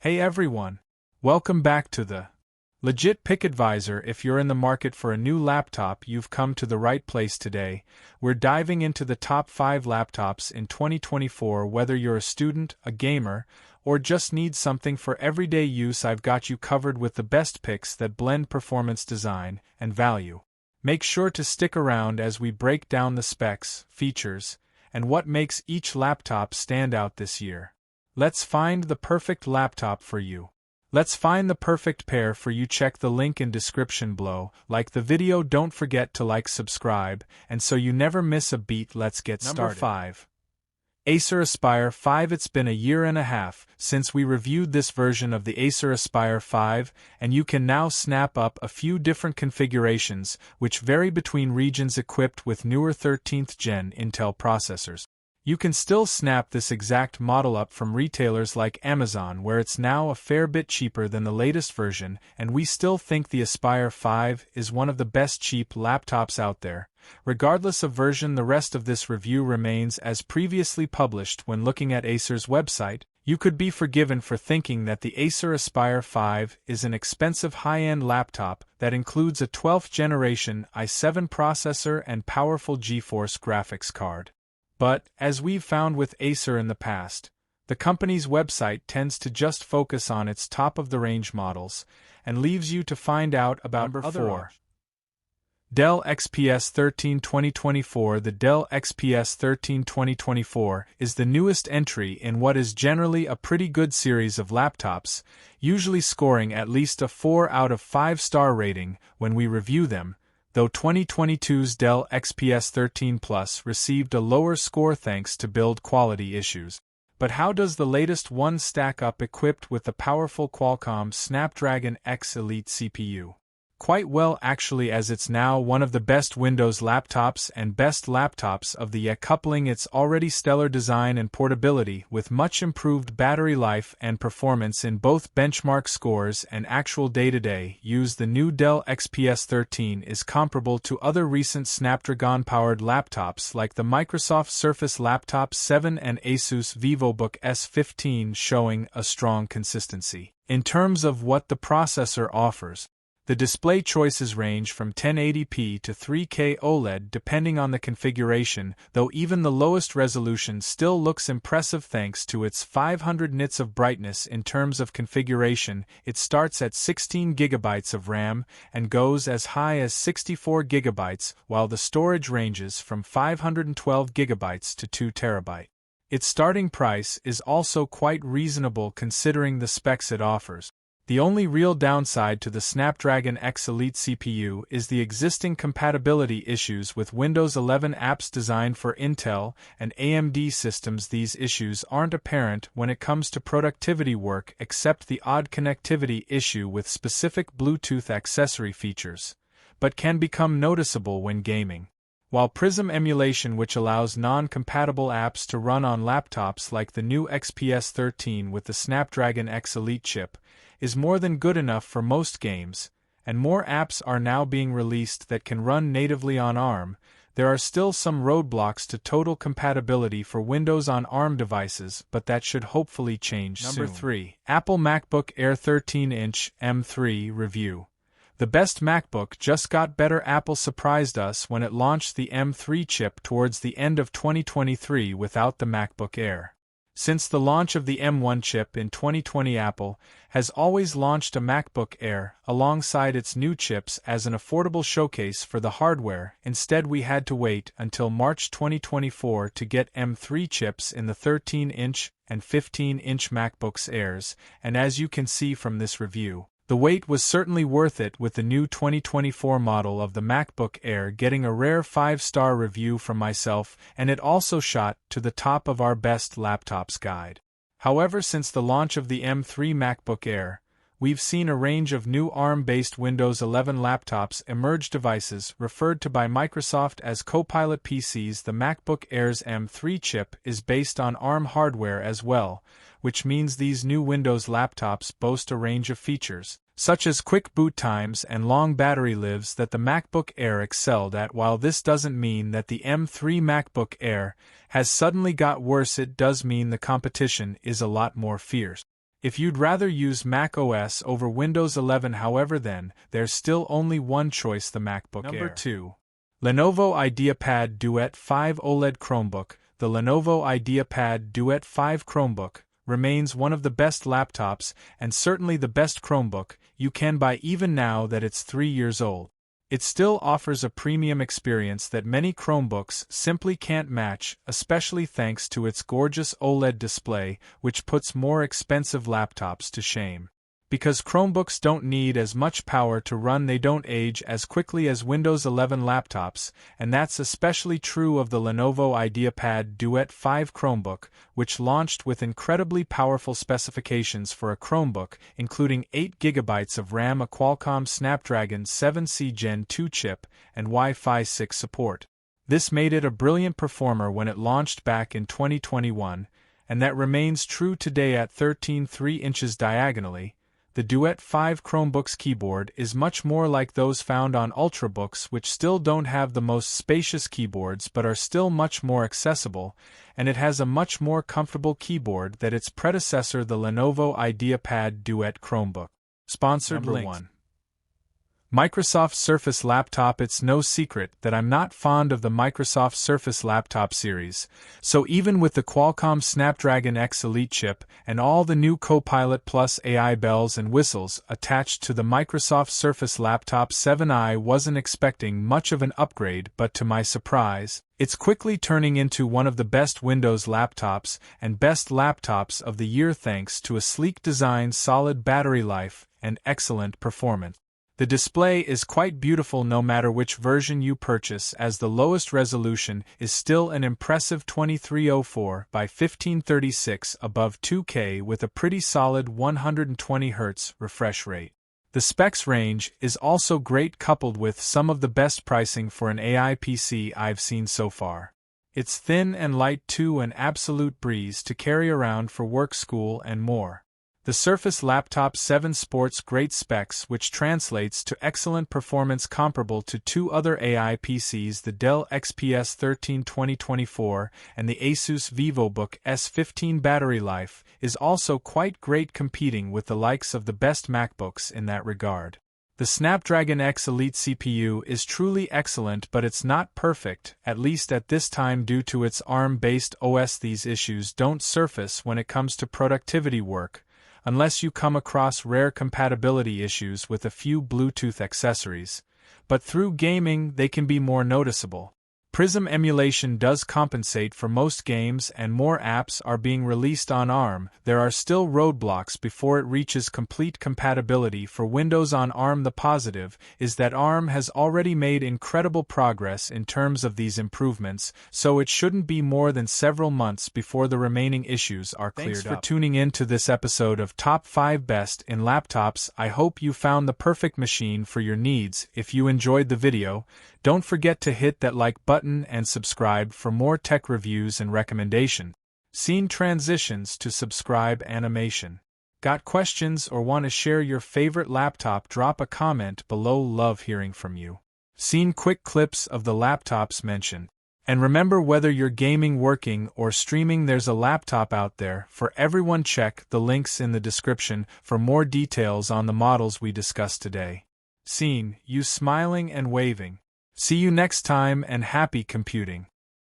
Hey everyone! Welcome back to the Legit Pick Advisor. If you're in the market for a new laptop, you've come to the right place today. We're diving into the top 5 laptops in 2024. Whether you're a student, a gamer, or just need something for everyday use, I've got you covered with the best picks that blend performance, design, and value. Make sure to stick around as we break down the specs, features, and what makes each laptop stand out this year. Let's find the perfect laptop for you. Let's find the perfect pair for you. Check the link in description below. Like the video, don't forget to subscribe, and so you never miss a beat. Let's get started. Number 5. Acer Aspire 5. It's been a year and a half since we reviewed this version of the Acer Aspire 5, and you can now snap up a few different configurations, which vary between regions. Equipped with newer 13th Gen Intel processors, you can still snap this exact model up from retailers like Amazon, where it's now a fair bit cheaper than the latest version, and we still think the Aspire 5 is one of the best cheap laptops out there. Regardless of version, the rest of this review remains as previously published. When looking at Acer's website, you could be forgiven for thinking that the Acer Aspire 5 is an expensive high-end laptop that includes a 12th generation i7 processor and powerful GeForce graphics card. But, as we've found with Acer in the past, the company's website tends to just focus on its top-of-the-range models, and leaves you to find out about Number other 4. Dell XPS 13 2024. The Dell XPS 13 2024 is the newest entry in what is generally a pretty good series of laptops, usually scoring at least a 4 out of 5-star rating when we review them, though 2022's Dell XPS 13 Plus received a lower score thanks to build quality issues. But how does the latest one stack up equipped with the powerful Qualcomm Snapdragon X Elite CPU? Quite well actually, as it's now one of the best Windows laptops and best laptops of the year, coupling its already stellar design and portability with much improved battery life and performance in both benchmark scores and actual day-to-day use. The new Dell XPS 13 is comparable to other recent Snapdragon-powered laptops like the Microsoft Surface Laptop 7 and Asus VivoBook S15, showing a strong consistency in terms of what the processor offers. The display choices range from 1080p to 3K OLED depending on the configuration, though even the lowest resolution still looks impressive thanks to its 500 nits of brightness. In terms of configuration, it starts at 16GB of RAM and goes as high as 64GB, while the storage ranges from 512GB to 2TB. Its starting price is also quite reasonable considering the specs it offers. The only real downside to the Snapdragon X Elite CPU is the existing compatibility issues with Windows 11 apps designed for Intel and AMD systems. These issues aren't apparent when it comes to productivity work, except the odd connectivity issue with specific Bluetooth accessory features, but can become noticeable when gaming. While Prism emulation, which allows non-compatible apps to run on laptops like the new XPS 13 with the Snapdragon X Elite chip, is more than good enough for most games, and more apps are now being released that can run natively on ARM, there are still some roadblocks to total compatibility for Windows on ARM devices, but that should hopefully change soon. Number 3. Apple MacBook Air 13-inch M3 review. The best MacBook just got better. Apple surprised us when it launched the M3 chip towards the end of 2023 without the MacBook Air. Since the launch of the M1 chip in 2020, Apple has always launched a MacBook Air alongside its new chips as an affordable showcase for the hardware. Instead, we had to wait until March 2024 to get M3 chips in the 13-inch and 15-inch MacBooks Airs, and as you can see from this review, the wait was certainly worth it, with the new 2024 model of the MacBook Air getting a rare 5-star review from myself, and it also shot to the top of our best laptops guide. However, since the launch of the M3 MacBook Air, we've seen a range of new ARM-based Windows 11 laptops emerge, devices referred to by Microsoft as Copilot PCs. The MacBook Air's M3 chip is based on ARM hardware as well, which means these new Windows laptops boast a range of features, such as quick boot times and long battery lives, that the MacBook Air excelled at. While this doesn't mean that the M3 MacBook Air has suddenly got worse, it does mean the competition is a lot more fierce. If you'd rather use Mac OS over Windows 11, however, then there's still only one choice: the MacBook Air. Number 2. Lenovo IdeaPad Duet 5 OLED Chromebook. The Lenovo IdeaPad Duet 5 Chromebook remains one of the best laptops and certainly the best Chromebook you can buy even now that it's 3 years old. It still offers a premium experience that many Chromebooks simply can't match, especially thanks to its gorgeous OLED display, which puts more expensive laptops to shame. Because Chromebooks don't need as much power to run, they don't age as quickly as Windows 11 laptops, and that's especially true of the Lenovo IdeaPad Duet 5 Chromebook, which launched with incredibly powerful specifications for a Chromebook, including 8 GB of RAM, a Qualcomm Snapdragon 7C Gen 2 chip, and Wi-Fi 6 support. This made it a brilliant performer when it launched back in 2021, and that remains true today at 13.3 inches diagonally. The Duet 5 Chromebook's keyboard is much more like those found on Ultrabooks, which still don't have the most spacious keyboards but are still much more accessible, and it has a much more comfortable keyboard than its predecessor, the Lenovo IdeaPad Duet Chromebook. Sponsored Number link. 1. Microsoft Surface Laptop. It's no secret that I'm not fond of the Microsoft Surface Laptop series, so even with the Qualcomm Snapdragon X Elite chip and all the new Copilot Plus AI bells and whistles attached to the Microsoft Surface Laptop 7, I wasn't expecting much of an upgrade, but to my surprise, it's quickly turning into one of the best Windows laptops and best laptops of the year thanks to a sleek design, solid battery life, and excellent performance. The display is quite beautiful no matter which version you purchase, as the lowest resolution is still an impressive 2304 by 1536 above 2K with a pretty solid 120 Hz refresh rate. The specs range is also great, coupled with some of the best pricing for an AI PC I've seen so far. It's thin and light too, an absolute breeze to carry around for work, school, and more. The Surface Laptop 7 sports great specs, which translates to excellent performance comparable to two other AI PCs, the Dell XPS 13 2024 and the Asus VivoBook S15. Battery life is also quite great, competing with the likes of the best MacBooks in that regard. The Snapdragon X Elite CPU is truly excellent, but it's not perfect, at least at this time, due to its ARM-based OS. These issues don't surface when it comes to productivity work, unless you come across rare compatibility issues with a few Bluetooth accessories, but through gaming they can be more noticeable. Prism emulation does compensate for most games, and more apps are being released on ARM. There are still roadblocks before it reaches complete compatibility for Windows on ARM. The positive is that ARM has already made incredible progress in terms of these improvements, so it shouldn't be more than several months before the remaining issues are cleared up. Thanks for tuning in to this episode of Top 5 Best in Laptops. I hope you found the perfect machine for your needs. If you enjoyed the video, don't forget to hit that like button and subscribe for more tech reviews and recommendation. Scene transitions to subscribe animation. Got questions or want to share your favorite laptop? Drop a comment below. Love hearing from you. Scene quick clips of the laptops mentioned. And remember, whether you're gaming, working, or streaming, there's a laptop out there for everyone. Check the links in the description for more details on the models we discussed today. Scene, you smiling and waving. See you next time, and happy computing.